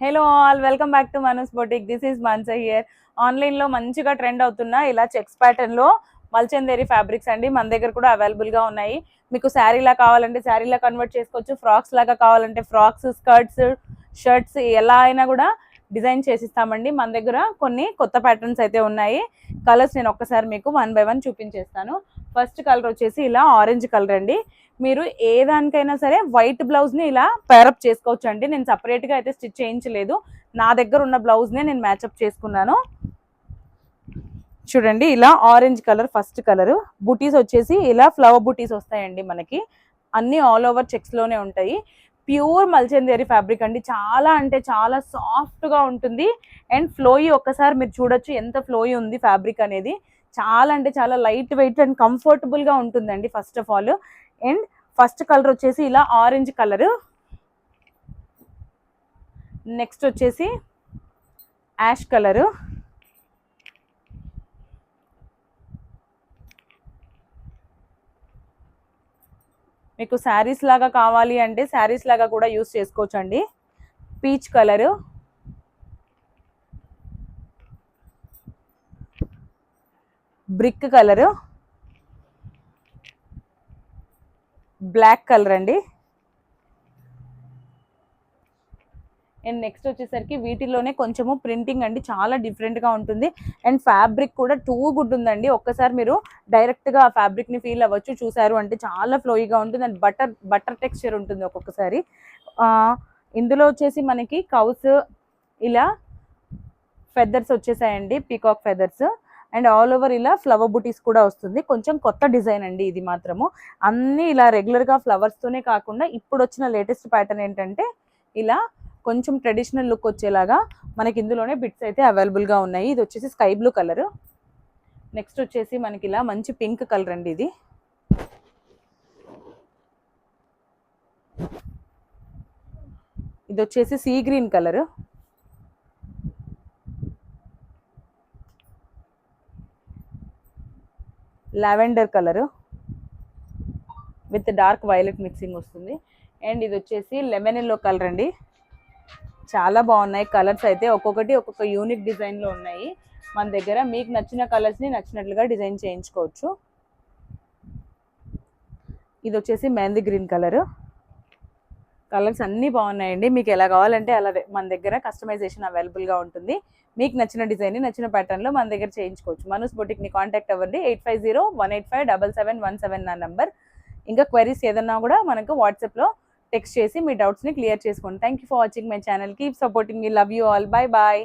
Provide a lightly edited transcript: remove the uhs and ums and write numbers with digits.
Hello all, welcome back to మనూస్ boutique. This is Mansa here. ఆన్లైన్లో మంచిగా trend అవుతున్న ఇలా చెక్స్ ప్యాటర్న్లో మల్చందేరి ఫ్యాబ్రిక్స్ అండి మన దగ్గర కూడా అవైలబుల్గా ఉన్నాయి. మీకు శారీలా కావాలంటే శారీలా కన్వర్ట్ చేసుకోవచ్చు, ఫ్రాక్స్ లాగా కావాలంటే ఫ్రాక్స్, స్కర్ట్స్, షర్ట్స్ ఎలా అయినా కూడా డిజైన్ చేసిస్తామండి. మన దగ్గర కొన్ని కొత్త ప్యాటర్న్స్ అయితే ఉన్నాయి. కలర్స్ నేను ఒక్కసారి మీకు 1 by 1 చూపించేస్తాను. ఫస్ట్ కలర్ వచ్చేసి ఇలా ఆరెంజ్ కలర్ అండి. మీరు ఏ దానికైనా సరే వైట్ బ్లౌజ్ని ఇలా పేరప్ చేసుకోవచ్చు అండి. నేను సపరేట్గా అయితే స్టిచ్ చేయించలేదు, నా దగ్గర ఉన్న బ్లౌజ్నే నేను మ్యాచప్ చేసుకున్నాను. చూడండి, ఇలా ఆరెంజ్ కలర్ ఫస్ట్ కలర్. బుటీస్ వచ్చేసి ఇలా ఫ్లవర్ బుటీస్ వస్తాయండి మనకి. అన్ని ఆల్ ఓవర్ చెక్స్లోనే ఉంటాయి. ప్యూర్ మల్చందేరి ఫ్యాబ్రిక్ అండి. చాలా అంటే చాలా సాఫ్ట్గా ఉంటుంది అండ్ ఫ్లోయి ఒక్కసారి మీరు చూడొచ్చు ఎంత ఫ్లోయి ఉంది ఫ్యాబ్రిక్ అనేది. చాలా అంటే చాలా లైట్ వెయిట్ అండ్ కంఫర్టబుల్గా ఉంటుందండి first of all. And first colour వచ్చేసి ఇలా ఆరెంజ్ కలరు. నెక్స్ట్ వచ్చేసి యాష్ కలరు. మీకు శారీస్ లాగా కావాలి అంటే శారీస్ లాగా కూడా యూస్ చేసుకోవచ్చు అండి. Peach colour, brick colour, black colour అండి. అండ్ నెక్స్ట్ వచ్చేసరికి వీటిలోనే కొంచెము ప్రింటింగ్ అండి, చాలా డిఫరెంట్గా ఉంటుంది. అండ్ ఫ్యాబ్రిక్ కూడా టూ గుడ్ ఉందండి. ఒక్కసారి మీరు డైరెక్ట్గా ఆ ఫ్యాబ్రిక్ని ఫీల్ అవ్వచ్చు. చూసారు అంటే చాలా ఫ్లోయిగా ఉంటుంది అండ్ బటర్ టెక్స్చర్ ఉంటుంది ఒక్కొక్కసారి. ఇందులో వచ్చేసి మనకి కౌస్ ఇలా ఫెదర్స్ వచ్చేసాయండి, peacock feathers. And all over ఇలా ఫ్లవర్ బుటీస్ కూడా వస్తుంది. కొంచెం కొత్త డిజైన్ అండి ఇది మాత్రము. అన్నీ ఇలా రెగ్యులర్గా ఫ్లవర్స్తోనే కాకుండా ఇప్పుడు వచ్చిన లేటెస్ట్ ప్యాటర్న్ ఏంటంటే ఇలా కొంచెం ట్రెడిషనల్ లుక్ వచ్చేలాగా మనకి ఇందులోనే బిట్స్ అయితే అవైలబుల్గా ఉన్నాయి. ఇది వచ్చేసి స్కై బ్లూ కలర్. నెక్స్ట్ వచ్చేసి మనకి ఇలా మంచి పింక్ కలర్ అండి. ఇది వచ్చేసి sea green colour. Lavender colour with dark violet mixing వస్తుంది. అండ్ ఇది వచ్చేసి లెమన్ ఎల్లో కలర్ అండి. చాలా బాగున్నాయి కలర్స్ అయితే, ఒక్కొక్కటి ఒక్కొక్క యూనిక్ డిజైన్లో ఉన్నాయి మన దగ్గర. మీకు నచ్చిన కలర్స్ని నచ్చినట్లుగా డిజైన్ చేయించుకోవచ్చు. ఇది వచ్చేసి మెహందీ గ్రీన్ కలరు. కలర్స్ అన్నీ బాగున్నాయండి. మీకు ఎలా కావాలంటే అలా మన దగ్గర కస్టమైజేషన్ అవైలబుల్గా ఉంటుంది. మీకు నచ్చిన డిజైన్ని నచ్చిన ప్యాటర్న్లో మన దగ్గర చేయించుకోవచ్చు. మనూస్ బొటిక్ని కాంటాక్ట్ అవ్వండి. 8501857717 నా నెంబర్. ఇంకా క్వైరీస్ ఏదన్నా కూడా మనకు వాట్సాప్లో టెక్స్ట్ చేసి మీ డౌట్స్ని క్లియర్ చేసుకోండి. Thank you for watching my channel. Keep supporting me. Love you all. Bye bye.